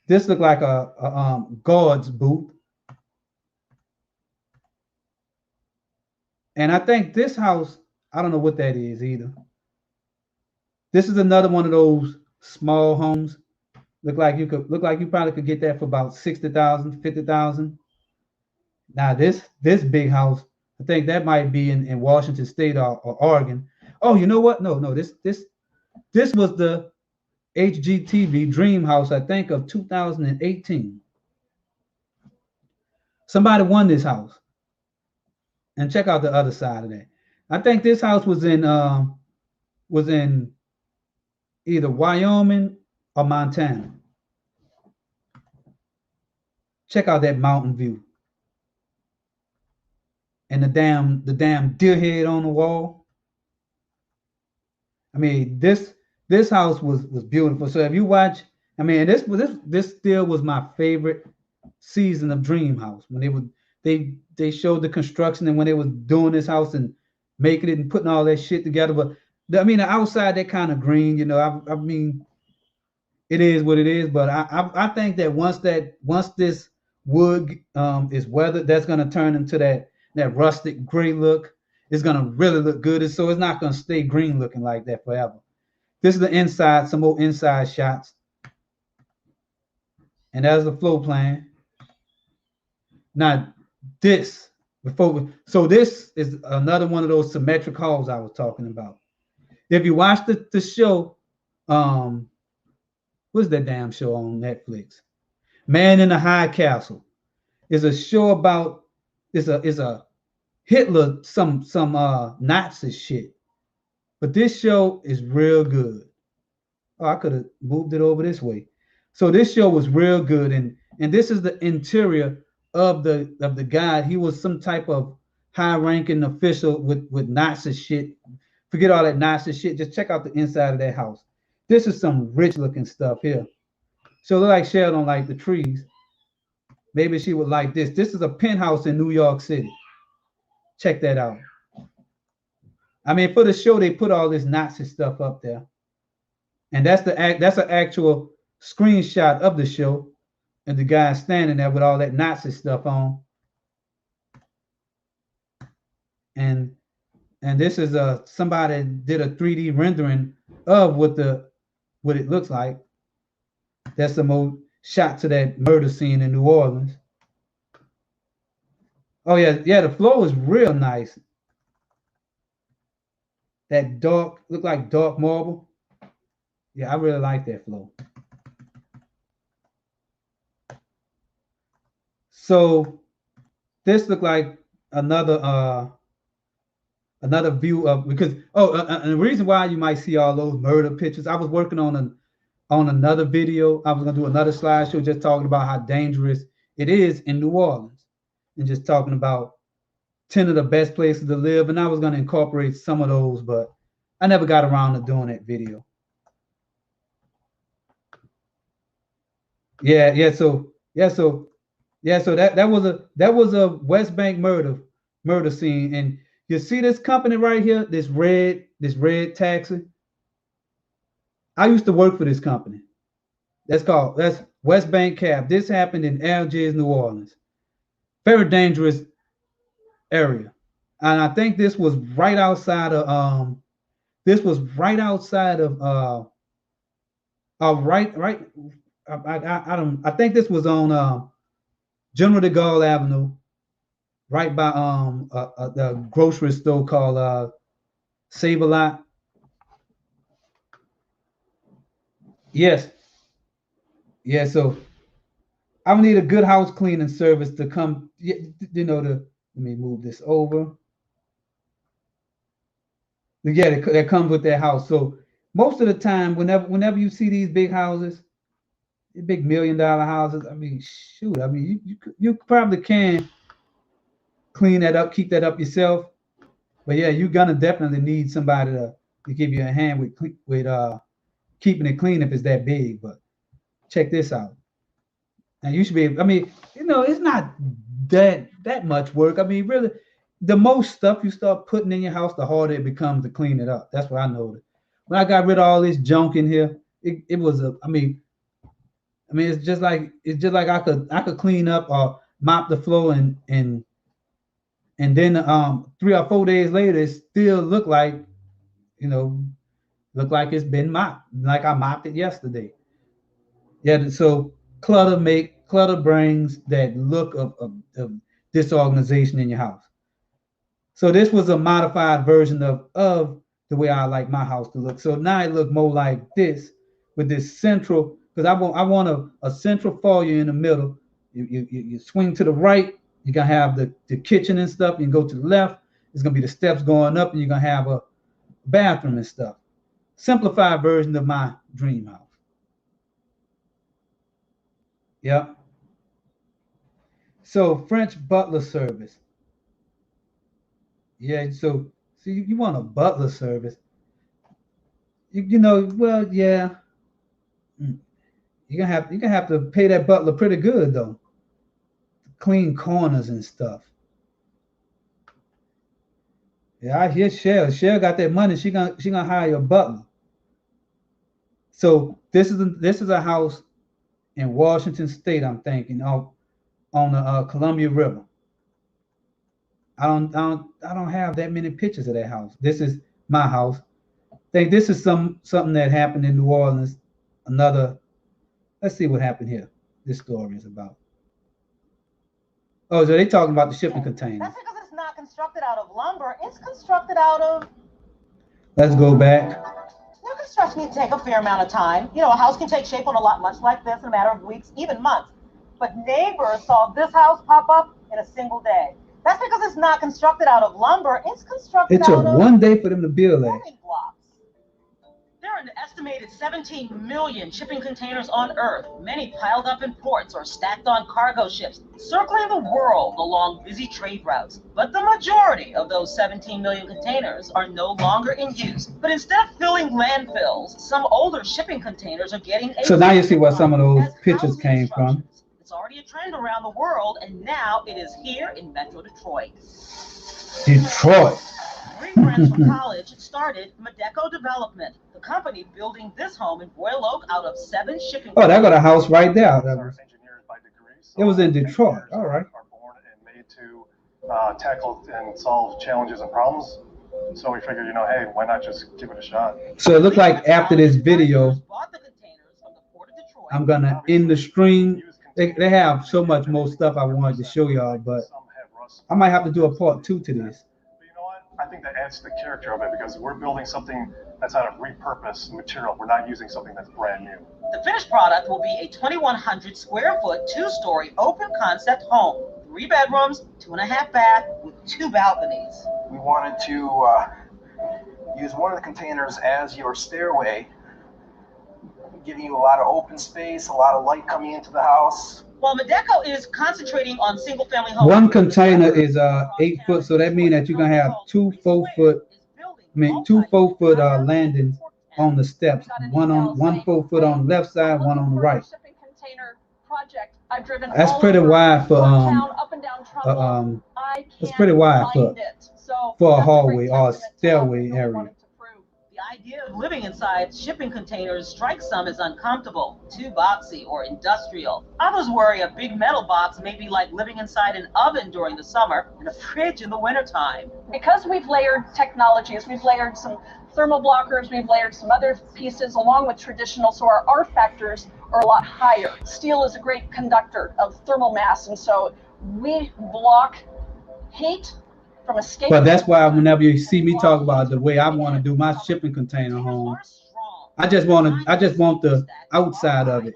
This looked like a guard's booth. And I think this house, I don't know what that is either. This is another one of those small homes. Look like you probably could get that for about 60,000, 50,000. Now this big house, I think that might be in Washington State or Oregon. Oh, you know what? No, this was the HGTV Dream House, I think, of 2018. Somebody won this house. And check out the other side of that. I think this house was in either Wyoming or Montana. Check out that mountain view. And the damn deer head on the wall. I mean, this house was beautiful. So if you watch, I mean, this still was my favorite season of Dream House when they showed the construction and when they was doing this house and making it and putting all that shit together. But I mean, the outside that kind of green, you know, I mean, it is what it is. But I think that once this wood is weathered, that's gonna turn into that rustic gray look. It's gonna really look good. So it's not gonna stay green looking like that forever. This is the inside, some more inside shots. And that's the floor plan. Now this is another one of those symmetric halls I was talking about. If you watch the show, what's that damn show on Netflix? Man in the High Castle. Is a show about is a Hitler, some Nazi shit. But this show is real good. Oh, I could have moved it over this way. So this show was real good, and this is the interior of the guy. He was some type of high-ranking official with Nazi shit. Forget all that Nazi shit. Just check out the inside of that house. This is some rich-looking stuff here. So it look like Cheryl don't like the trees. Maybe she would like this. This is a penthouse in New York City. Check that out. I mean, for the show, they put all this Nazi stuff up there. And that's an actual screenshot of the show. And the guy standing there with all that Nazi stuff on. And this is somebody did a 3D rendering of what it looks like. That's some old shot to that murder scene in New Orleans. Oh yeah, the floor is real nice. That dark, look like dark marble. Yeah, I really like that floor. So this looked like another view of, because and the reason why you might see all those murder pictures, I was working on another video. I was gonna do another slideshow just talking about how dangerous it is in New Orleans, and just talking about 10 of the best places to live. And I was gonna incorporate some of those, but I never got around to doing that video. So that was a West Bank murder scene. And you see this company right here, this red taxi. I used to work for this company. That's West Bank Cab. This happened in Algiers, New Orleans. Very dangerous area. And I think this was right outside of I think this was on General de Gaulle Avenue, right by the grocery store called Save a Lot. Yes. Yeah, so I would need a good house cleaning service to come, let me move this over. Yeah, that comes with that house. So most of the time, whenever you see these big houses, big $1 million houses, I mean, shoot, I mean, you probably can clean that up, keep that up yourself. But yeah, you're gonna definitely need somebody to give you a hand with keeping it clean if it's that big. But check this out. Now you should be able, I mean, it's not that much work. I mean, really, the most stuff you start putting in your house, the harder it becomes to clean it up. That's what I noticed. When I got rid of all this junk in here, it was I mean, it's just like I could clean up or mop the floor and then 3 or 4 days later, it still look like it's been mopped, like I mopped it yesterday. Yeah, so clutter brings that look of disorganization in your house. So this was a modified version of the way I like my house to look. So now it look more like this with this central, because I want a central foyer in the middle. You swing to the right, you're gonna have the kitchen and stuff. You can go to the left, it's gonna be the steps going up, and you're gonna have a bathroom and stuff. Simplified version of my dream house. Yep. So French butler service. Yeah, so you want a butler service. Well, yeah. You're gonna have to pay that butler pretty good though. Clean corners and stuff. Yeah, I hear Shell. Shell got that money. She gonna hire a butler. So this is a house in Washington State. I'm thinking on the Columbia River. I don't have that many pictures of that house. This is my house. I think this is something that happened in New Orleans. Let's see what happened here. This story is about. Oh, so they talking about the shipping container. That's because it's not constructed out of lumber. It's constructed out of. Let's go back. New construction can take a fair amount of time. A house can take shape on a lot much like this in a matter of weeks, even months. But neighbors saw this house pop up in a single day. That's because it's not constructed out of lumber. It's constructed out of. It took 1 day for them to build that. Blocks. There are an estimated 17 million shipping containers on Earth, many piled up in ports or stacked on cargo ships, circling the world along busy trade routes. But the majority of those 17 million containers are no longer in use. But instead of filling landfills, some older shipping containers are getting a. So now you see where some of those pictures came from. It's already a trend around the world, and now it is here in Metro Detroit. Detroit. 3 friends from college started Medeco Development, the company building this home in Royal Oak out of 7 shipping. Oh, they got a house right there. It was in Detroit. All right. Are born and made to tackle and solve challenges and problems. So we figured, hey, why not just give it a shot? So it looked like after this video, I'm gonna end the stream. They have so much more stuff I wanted to show y'all, but I might have to do a part 2 to this. But you know what? I think that adds to the character of it because we're building something that's out of repurposed material. We're not using something that's brand new. The finished product will be a 2,100 square foot, 2-story open concept home. 3 bedrooms, 2.5 bath with 2 balconies. We wanted to use one of the containers as your stairway, giving you a lot of open space, a lot of light coming into the house. While Medeco is concentrating on single-family homes. One container is 8 foot, so that means that you're gonna have 2 4-foot landings on the steps. One 4 foot on the left side, one on the right. That's pretty wide for it's pretty wide for a hallway or a stairway area. The idea of living inside shipping containers strikes some as uncomfortable, too boxy or industrial. Others worry a big metal box may be like living inside an oven during the summer and a fridge in the wintertime. Because we've layered technologies, we've layered some thermal blockers, we've layered some other pieces along with traditional, so our R factors are a lot higher. Steel is a great conductor of thermal mass, and so we block heat. But that's why whenever you see me talk about the way I want to do my shipping container home, I just want the outside of it.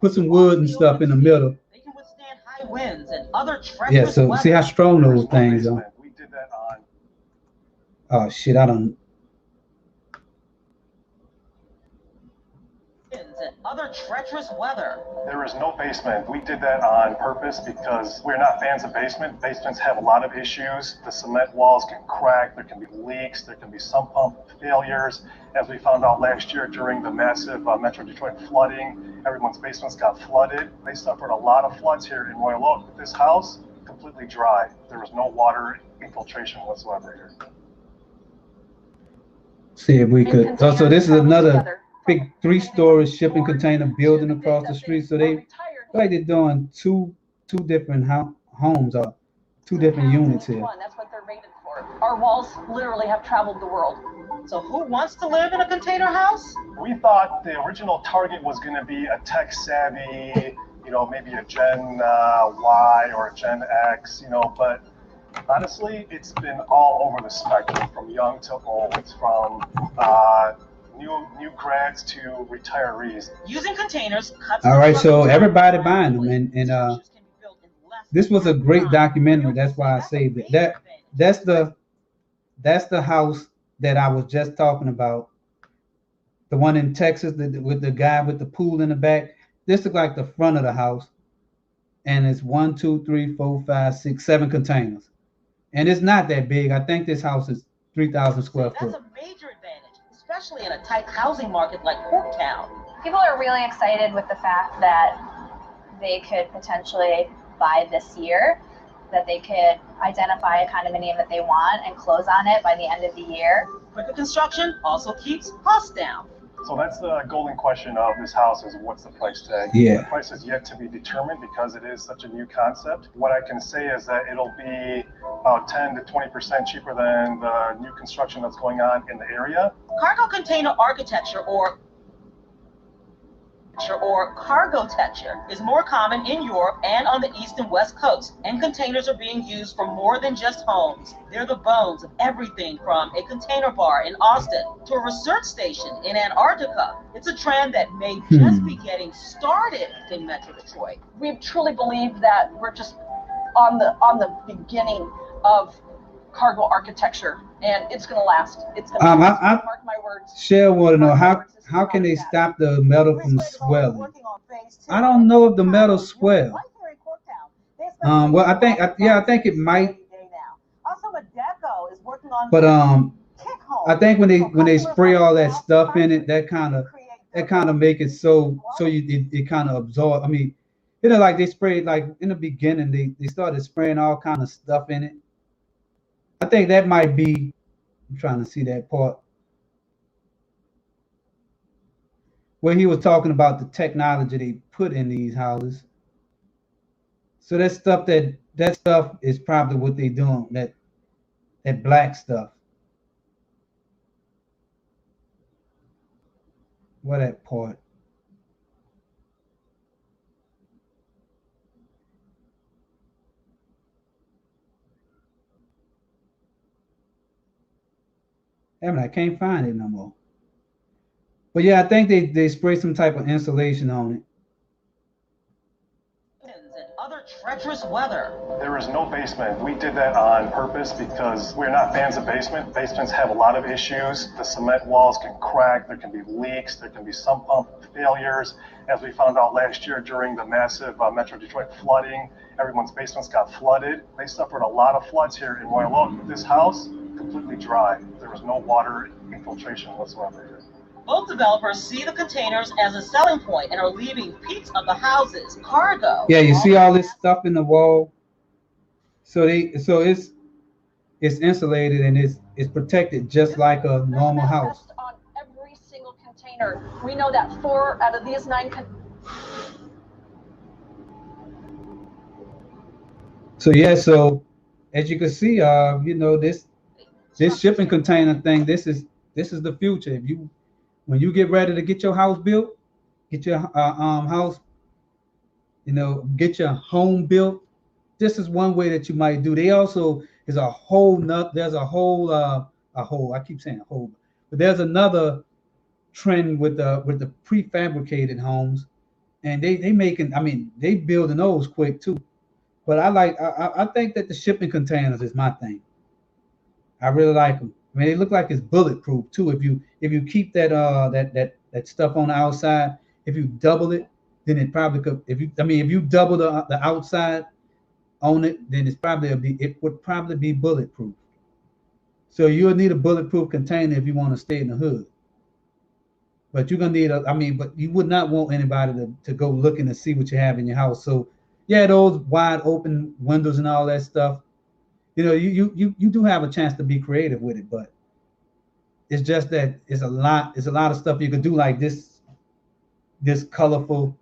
Put some wood and stuff in the middle. Yeah, so see how strong those things are. Oh shit, I don't. other treacherous weather. There is no basement. We did that on purpose because we're not fans of basement. Basements have a lot of issues. The cement walls can crack, there can be leaks, there can be sump pump failures. As we found out last year during the massive Metro Detroit flooding, everyone's basements got flooded. They suffered a lot of floods here in Royal Oak. This house, completely dry. There was no water infiltration whatsoever here. See if we could. Oh, so this is another big 3-story shipping container building across the street. So they like they're doing two different homes or 2 different units here. That's what they're rated for. Our walls literally have traveled the world. So who wants to live in a container house? We thought the original target was going to be a tech savvy, you know, maybe a Gen Y or a Gen X, you know, but honestly, it's been all over the spectrum, from young to old. It's from new grads to retirees. Using containers cuts. All right, so everybody buying them, and this was a great documentary. That's why I saved it. That's the house that I was just talking about. The one in Texas, with the guy with the pool in the back. This looks like the front of the house, and it's 1, 2, 3, 4, 5, 6, 7 containers, and it's not that big. I think this house is 3,000 square foot. That's a major advantage, especially in a tight housing market like Corktown. People are really excited with the fact that they could potentially buy this year, that they could identify a condominium that they want and close on it by the end of the year. Quicker construction also keeps costs down. So that's the golden question of this house, is what's the price tag? Yeah. The price is yet to be determined because it is such a new concept. What I can say is that it'll be about 10 to 20% cheaper than the new construction that's going on in the area. Cargo container architecture or cargotecture is more common in Europe and on the east and west coast, and containers are being used for more than just homes. They're the bones of everything from a container bar in Austin to a research station in Antarctica. It's a trend that may just be getting started in Metro Detroit. We truly believe that we're just on the beginning of cargo architecture, and it's going to last. It's going to mark my words. Shell want to know how can they stop the metal from swelling? I don't know if the metal swells. Well, I think it might. But I think when they spray all that stuff in it, that kind of make it so it kind of absorb. I mean, you know, like they sprayed, like in the beginning they started spraying all kind of stuff in it. I think that might be. I'm trying to see that part where he was talking about the technology they put in these houses. So that stuff is probably what they're doing, that black stuff. What that part? I can't find it no more. But yeah, I think they spray some type of insulation on it. And other treacherous weather. There is no basement. We did that on purpose because we're not fans of basement. Basements have a lot of issues. The cement walls can crack, there can be leaks, there can be sump pump failures. As we found out last year during the massive Metro Detroit flooding, everyone's basements got flooded. They suffered a lot of floods here in Royal Oak. This house, completely dry. There was no water infiltration whatsoever here. Both developers see the containers as a selling point and are leaving peaks of the houses, cargo. Yeah, you see all this stuff in the wall. So it's insulated and it's protected just like a normal house. On every single container, we know that 4 out of these 9. So yeah, so as you can see, you know, this shipping container thing, this is the future. When you get ready to get your house built, get your house, you know, get your home built, this is one way that you might do. They also is a whole there's a whole I keep saying a whole, but there's another trend with the prefabricated homes, and they making, I mean, they building those quick too. But I think that the shipping containers is my thing. I really like them. I mean, they look like it's bulletproof too. If you keep that stuff on the outside, if you double it, then it probably could. If you double the outside on it, then it would probably be bulletproof. So you'll need a bulletproof container if you want to stay in the hood. But you're gonna need but you would not want anybody to go looking to see what you have in your house. So yeah, those wide open windows and all that stuff, you do have a chance to be creative with it, but it's just that it's a lot of stuff you could do, like this colorful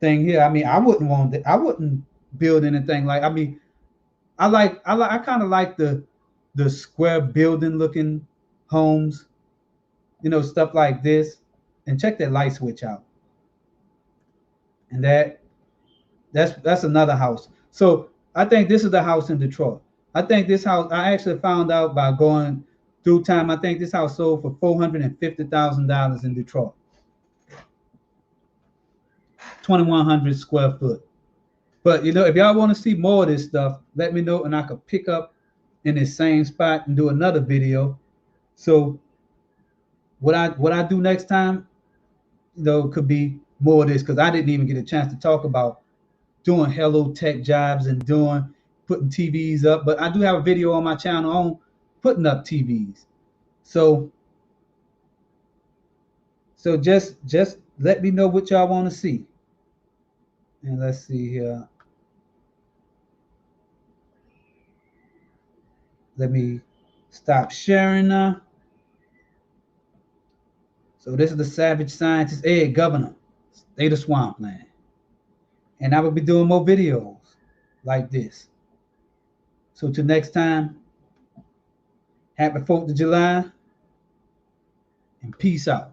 thing here. I wouldn't build anything like, I kind of like the square building looking homes, stuff like this. And check that light switch out. And that's another house. So I think this is the house in Detroit. I think this house, I actually found out by going through time, I think this house sold for $450,000 in Detroit. 2,100 square foot. But if y'all want to see more of this stuff, let me know, and I could pick up in this same spot and do another video. So what I do next time, could be more of this, because I didn't even get a chance to talk about doing Hello Tech jobs and putting TVs up. But I do have a video on my channel on putting up TVs. So just let me know what y'all want to see. And let's see here. Let me stop sharing now. So this is the Savage Scientist, Governor, State of Swampland. And I will be doing more videos like this. So till next time, happy 4th of July, and peace out.